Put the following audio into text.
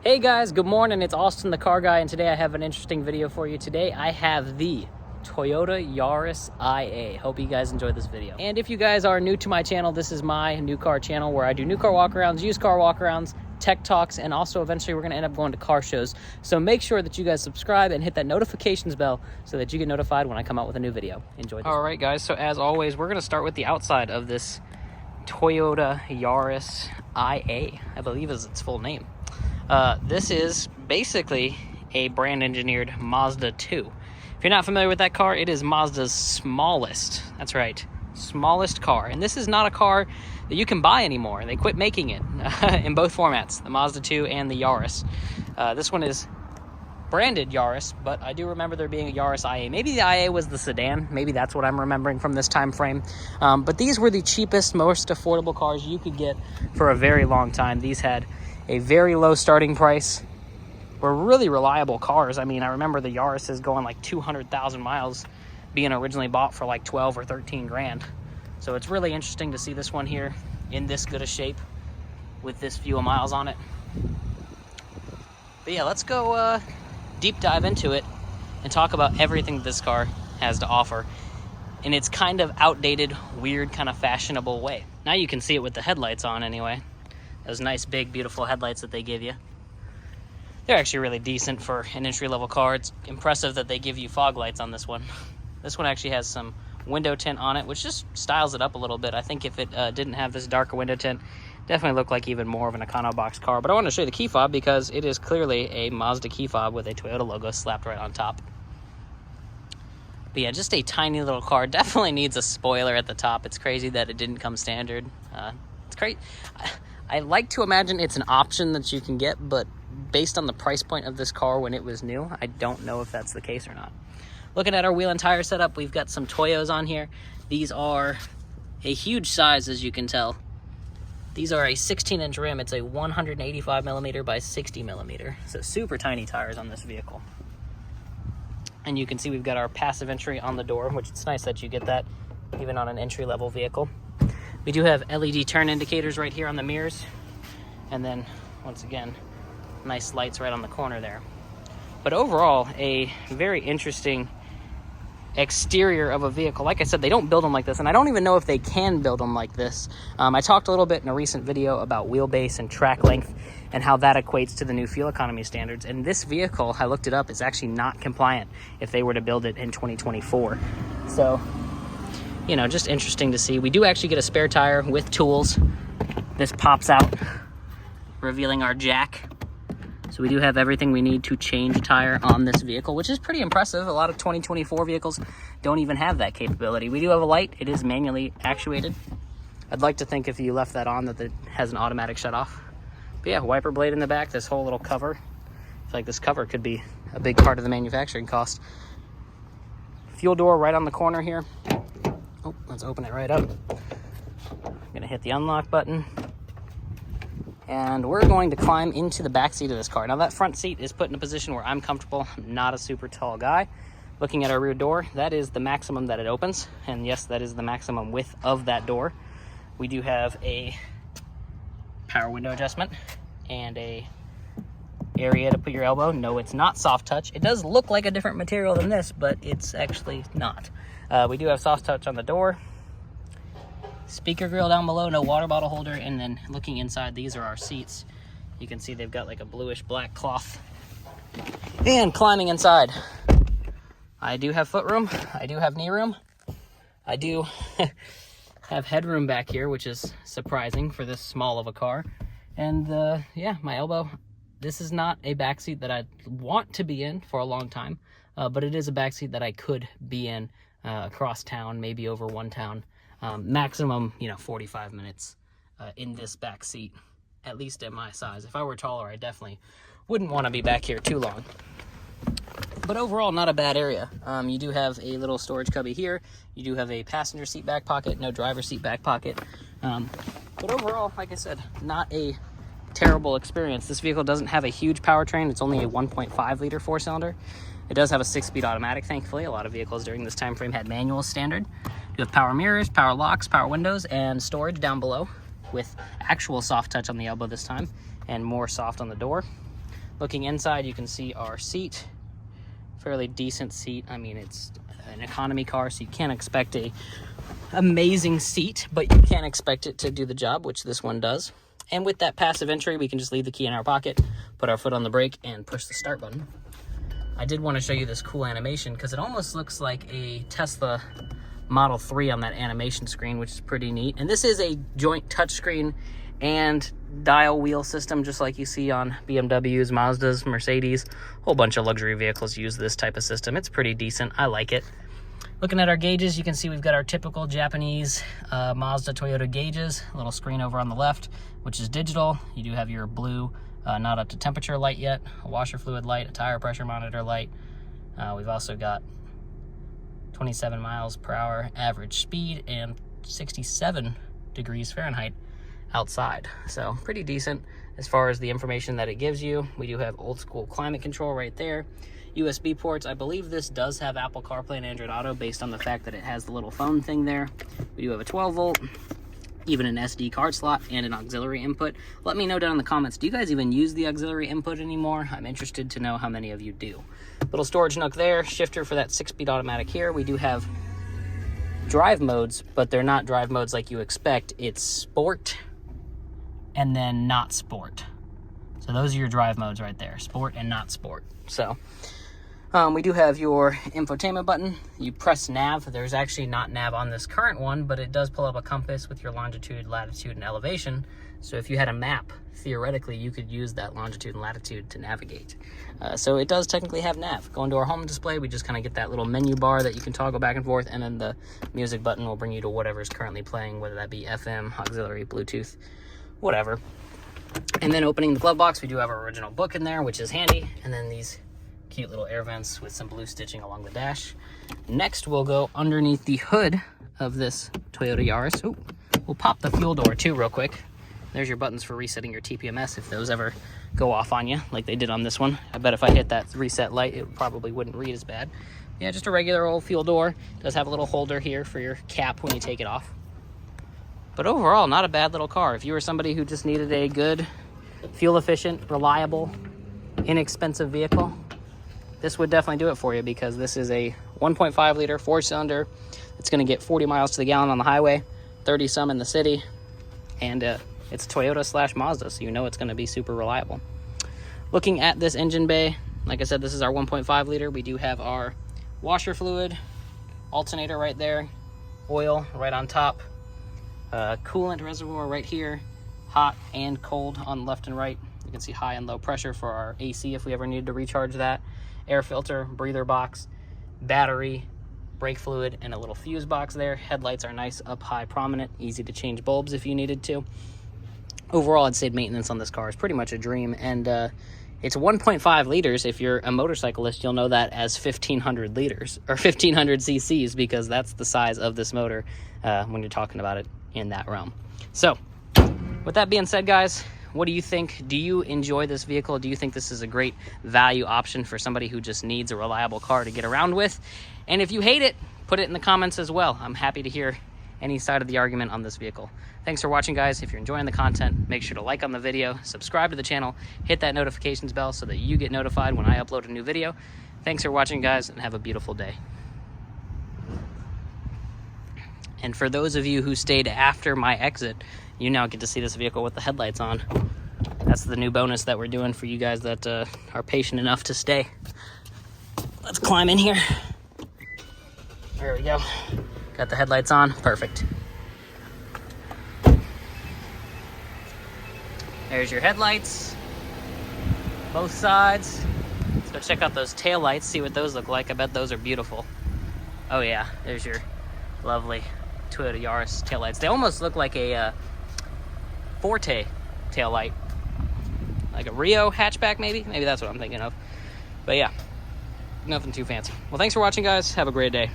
Hey guys, good morning. It's Austin the Car Guy, and today I have an interesting video for you. Today I have the Toyota Yaris IA. Hope you guys enjoy this video. And if you guys are new to my channel, this is my new car channel where I do new car walkarounds, used car walkarounds, tech talks, and also eventually we're going to end up going to car shows. So make sure that you guys subscribe and hit that notifications bell so that you get notified when I come out with a new video. Enjoy this. All right, guys. So as always, we're going to start with the outside of this Toyota Yaris IA, I believe is its full name. This is basically a brand engineered Mazda 2. If you're not familiar with that car, it is Mazda's smallest, that's right, smallest car. And this is not a car that you can buy anymore. They quit making it in both formats, the Mazda 2 and the Yaris. This one is branded Yaris, but I do remember there being a Yaris IA. Maybe the IA was the sedan. Maybe that's what I'm remembering from this time frame. But these were the cheapest, most affordable cars you could get for a very long time. These had a very low starting price, were really reliable cars. I mean, I remember the Yaris is going like 200,000 miles, being originally bought for like 12 or 13 grand. So it's really interesting to see this one here in this good a shape with this few miles on it. But yeah, let's go deep dive into it and talk about everything this car has to offer in its kind of outdated, weird, kind of fashionable way. Now you can see it with the headlights on anyway. Those nice, big, beautiful headlights that they give you. They're actually really decent for an entry-level car. It's impressive that they give you fog lights on this one. This one actually has some window tint on it, which just styles it up a little bit. I think if it didn't have this darker window tint, definitely looked like even more of an econo box car. But I want to show you the key fob because it is clearly a Mazda key fob with a Toyota logo slapped right on top. But yeah, just a tiny little car. Definitely needs a spoiler at the top. It's crazy that it didn't come standard. It's great. I like to imagine it's an option that you can get, but based on the price point of this car when it was new, I don't know if that's the case or not. Looking at our wheel and tire setup, we've got some Toyos on here. These are a huge size, as you can tell. These are a 16-inch rim. It's a 185 millimeter by 60 millimeter. So super tiny tires on this vehicle. And you can see we've got our passive entry on the door, which it's nice that you get that even on an entry-level vehicle. We do have LED turn indicators right here on the mirrors. And then, once again, nice lights right on the corner there. But overall, a very interesting exterior of a vehicle. Like I said, they don't build them like this, and I don't even know if they can build them like this. I talked a little bit in a recent video about wheelbase and track length and how that equates to the new fuel economy standards. And this vehicle, I looked it up, is actually not compliant if they were to build it in 2024. So, you know, just interesting to see. We do actually get a spare tire with tools. This pops out, revealing our jack. So we do have everything we need to change a tire on this vehicle, which is pretty impressive. A lot of 2024 vehicles don't even have that capability. We do have a light. It is manually actuated. I'd like to think if you left that on that it has an automatic shut off. But yeah, wiper blade in the back, this whole little cover. I feel like this cover could be a big part of the manufacturing cost. Fuel door right on the corner here. Oh, let's open it right up. I'm gonna hit the unlock button. And we're going to climb into the back seat of this car. Now that front seat is put in a position where I'm comfortable. I'm not a super tall guy. Looking at our rear door, that is the maximum that it opens. And yes, that is the maximum width of that door. We do have a power window adjustment and a area to put your elbow. No, it's not soft touch. It does look like a different material than this, but it's actually not. We do have soft touch on the door. Speaker grill down below, no water bottle holder, and then looking inside, these are our seats. You can see they've got like a bluish black cloth. And climbing inside, I do have footroom, I do have knee room, I do have headroom back here, which is surprising for this small of a car. And yeah, my elbow. This is not a backseat that I want to be in for a long time, but it is a backseat that I could be in across town, maybe over one town. Maximum, 45 minutes in this back seat, at least at my size. If I were taller, I definitely wouldn't want to be back here too long. But overall, not a bad area. You do have a little storage cubby here. You do have a passenger seat back pocket, no driver seat back pocket. But overall, like I said, not a terrible experience. This vehicle doesn't have a huge powertrain. It's only a 1.5 liter four-cylinder. It does have a 6-speed automatic, thankfully. A lot of vehicles during this time frame had manual standard. You have power mirrors, power locks, power windows, and storage down below with actual soft touch on the elbow this time and more soft on the door. Looking inside, you can see our seat. Fairly decent seat. I mean, it's an economy car, so you can't expect a amazing seat, but you can expect it to do the job, which this one does. And with that passive entry, we can just leave the key in our pocket, put our foot on the brake, and push the start button. I did want to show you this cool animation because it almost looks like a Tesla Model 3 on that animation screen, which is pretty neat. And this is a joint touchscreen and dial wheel system, just like you see on BMWs, Mazdas, Mercedes. A whole bunch of luxury vehicles use this type of system. It's pretty decent. I like it. Looking at our gauges, you can see we've got our typical Japanese Mazda Toyota gauges. A little screen over on the left, which is digital. You do have your blue, not up to temperature light yet, a washer fluid light, a tire pressure monitor light. We've also got 27 miles per hour average speed and 67 degrees Fahrenheit outside. So pretty decent as far as the information that it gives you. We do have old school climate control right there. USB ports. I believe this does have Apple CarPlay and Android Auto based on the fact that it has the little phone thing there. We do have a 12 volt, even an SD card slot, and an auxiliary input. Let me know down in the comments, do you guys even use the auxiliary input anymore? I'm interested to know how many of you do. Little storage nook there, shifter for that 6-speed automatic here. We do have drive modes, but they're not drive modes like you expect. It's sport and then not sport. So those are your drive modes right there, sport and not sport. So we do have your infotainment button. You press nav. There's actually not nav on this current one, but it does pull up a compass with your longitude, latitude, and elevation. So if you had a map, theoretically, you could use that longitude and latitude to navigate. So it does technically have nav. Going to our home display, we just kind of get that little menu bar that you can toggle back and forth, and then the music button will bring you to whatever is currently playing, whether that be FM, auxiliary, Bluetooth, whatever. And then opening the glove box, we do have our original book in there, which is handy. And then these cute little air vents with some blue stitching along the dash. Next, we'll go underneath the hood of this Toyota Yaris. Ooh, we'll pop the fuel door too real quick. There's your buttons for resetting your TPMS if those ever go off on you, like they did on this one. I bet if I hit that reset light, it probably wouldn't read as bad. Yeah, just a regular old fuel door. It does have a little holder here for your cap when you take it off. But overall, not a bad little car. If you were somebody who just needed a good, fuel-efficient, reliable, inexpensive vehicle, this would definitely do it for you, because this is a 1.5 liter 4-cylinder. It's going to get 40 miles to the gallon on the highway, 30 some in the city, and it's Toyota / Mazda, so you know it's going to be super reliable. Looking at this engine bay, like I said, this is our 1.5 liter. We do have our washer fluid, alternator right there, oil right on top, coolant reservoir right here, hot and cold on left and right. You can see high and low pressure for our AC if we ever needed to recharge that. Air filter, breather box, battery, brake fluid, and a little fuse box there. Headlights are nice, up high, prominent, easy to change bulbs if you needed to. Overall, I'd say maintenance on this car is pretty much a dream, and it's 1.5 liters. If you're a motorcyclist, you'll know that as 1,500 liters, or 1,500 cc's, because that's the size of this motor when you're talking about it in that realm. So, with that being said, guys, what do you think? Do you enjoy this vehicle? Do you think this is a great value option for somebody who just needs a reliable car to get around with? And if you hate it, put it in the comments as well. I'm happy to hear any side of the argument on this vehicle. Thanks for watching, guys. If you're enjoying the content, make sure to like on the video, subscribe to the channel, hit that notifications bell so that you get notified when I upload a new video. Thanks for watching, guys, and have a beautiful day. And for those of you who stayed after my exit, you now get to see this vehicle with the headlights on. That's the new bonus that we're doing for you guys that are patient enough to stay. Let's climb in here. There we go. Got the headlights on. Perfect. There's your headlights. Both sides. Let's go check out those tail lights, see what those look like. I bet those are beautiful. Oh yeah, there's your lovely Toyota Yaris taillights. They almost look like a Forte taillight. Like a Rio hatchback, maybe? Maybe that's what I'm thinking of. But yeah, nothing too fancy. Well, thanks for watching, guys. Have a great day.